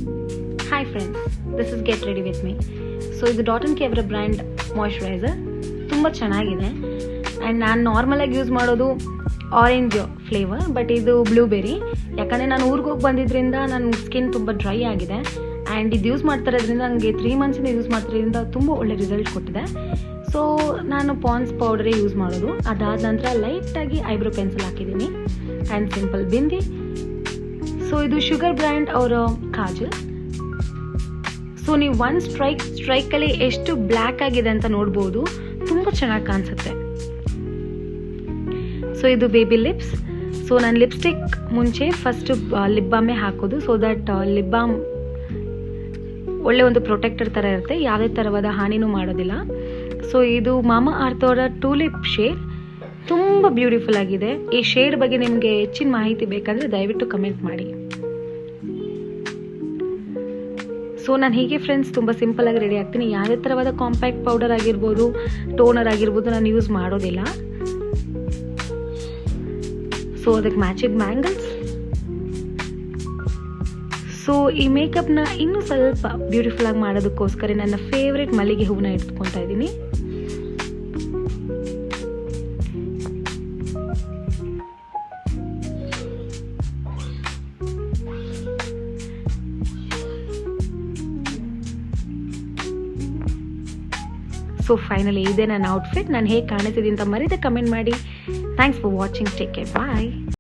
Hi friends, this is Get Ready With Me. So ಇದು dot and ಕೇವರ brand moisturiser ತುಂಬ ಚೆನ್ನಾಗಿದೆ. And ನಾನು ನಾರ್ಮಲಾಗಿ ಯೂಸ್ ಮಾಡೋದು ಆರೆಂಜ್ ಫ್ಲೇವರ್, ಬಟ್ ಇದು ಬ್ಲೂಬೆರಿ. ಯಾಕಂದರೆ ನಾನು ಊರಿಗೆ ಹೋಗಿ ಬಂದಿದ್ದರಿಂದ ನನ್ನ ಸ್ಕಿನ್ ತುಂಬ ಡ್ರೈ ಆಗಿದೆ. ಆ್ಯಂಡ್ ಇದು ಯೂಸ್ ಮಾಡ್ತಿರೋದ್ರಿಂದ ನನಗೆ 3 ಮಂತ್ಸಿಂದ ಯೂಸ್ ಮಾಡ್ತಿರೋದ್ರಿಂದ ತುಂಬ ಒಳ್ಳೆ ರಿಸಲ್ಟ್ ಕೊಟ್ಟಿದೆ. ಸೊ ನಾನು ಪಾನ್ಸ್ ಪೌಡರೇ ಯೂಸ್ ಮಾಡೋದು. ಅದಾದ ನಂತರ ಲೈಟಾಗಿ ಐಬ್ರೋ ಪೆನ್ಸಿಲ್ ಹಾಕಿದ್ದೀನಿ ಆ್ಯಂಡ್ ಸಿಂಪಲ್ ಬಿಂದಿ. ಸೊ ಇದು ಶುಗರ್ ಬ್ರ್ಯಾಂಡ್ ಅವರ ಕಾಜಲ್. ಸೊ ನೀವು ಒಂದು ಸ್ಟ್ರೈಕಲ್ಲಿ ಎಷ್ಟು ಬ್ಲ್ಯಾಕ್ ಆಗಿದೆ ಅಂತ ನೋಡ್ಬೋದು, ತುಂಬ ಚೆನ್ನಾಗಿ ಕಾಣಿಸುತ್ತೆ. ಸೊ ಇದು ಬೇಬಿ ಲಿಪ್ಸ್. ಸೊ ನಾನು ಲಿಪ್ಸ್ಟಿಕ್ ಮುಂಚೆ ಫಸ್ಟ್ ಲಿಪ್ ಬಾಮೇ ಹಾಕೋದು, ಸೊ ದಟ್ ಲಿಪ್ ಬಾಮ್ ಒಳ್ಳೆ ಒಂದು ಪ್ರೊಟೆಕ್ಟರ್ ಥರ ಇರುತ್ತೆ, ಯಾವುದೇ ಥರವಾದ ಹಾನಿನೂ ಮಾಡೋದಿಲ್ಲ. ಸೊ ಇದು ಮಾಮಾ ಅರ್ಥ್ ಅವರ ಟೂಲಿಪ್ ಶೇಡ್, ತುಂಬ ಬ್ಯೂಟಿಫುಲ್ ಆಗಿದೆ. ಈ ಶೇಡ್ ಬಗ್ಗೆ ನಿಮಗೆ ಹೆಚ್ಚಿನ ಮಾಹಿತಿ ಬೇಕಾದರೆ ದಯವಿಟ್ಟು ಕಮೆಂಟ್ ಮಾಡಿ. ಸೊ ನಾನು ಹೀಗೆ ಫ್ರೆಂಡ್ಸ್ ತುಂಬ ಸಿಂಪಲಾಗಿ ರೆಡಿ ಆಗ್ತೀನಿ. ಯಾವುದೇ ಥರವಾದ ಕಾಂಪ್ಯಾಕ್ಟ್ ಪೌಡರ್ ಆಗಿರ್ಬೋದು, ಟೋನರ್ ಆಗಿರ್ಬೋದು ನಾನು ಯೂಸ್ ಮಾಡೋದಿಲ್ಲ. ಸೊ ಅದಕ್ಕೆ ಮ್ಯಾಚಿಂಗ್ ಬ್ಯಾಂಗಲ್ಸ್. ಸೊ ಈ ಮೇಕಪ್ನ ಇನ್ನೂ ಸ್ವಲ್ಪ ಬ್ಯೂಟಿಫುಲ್ ಆಗಿ ಮಾಡೋದಕ್ಕೋಸ್ಕರ ನನ್ನ ಫೇವ್ರೆಟ್ ಮಲ್ಲಿಗೆ ಹೂವನ್ನ ಇಟ್ಕೊತಾ ಇದ್ದೀನಿ. ಸೊ ಫೈನಲಿ ಇದೆ ನನ್ನ ಔಟ್ಫಿಟ್. ನಾನು ಹೇಗೆ ಕಾಣಿಸ್ತಿದ್ದೀನಿ ಅಂತ ಮರೀದೆ ಕಮೆಂಟ್ ಮಾಡಿ. Thanks for watching. Take care. Bye.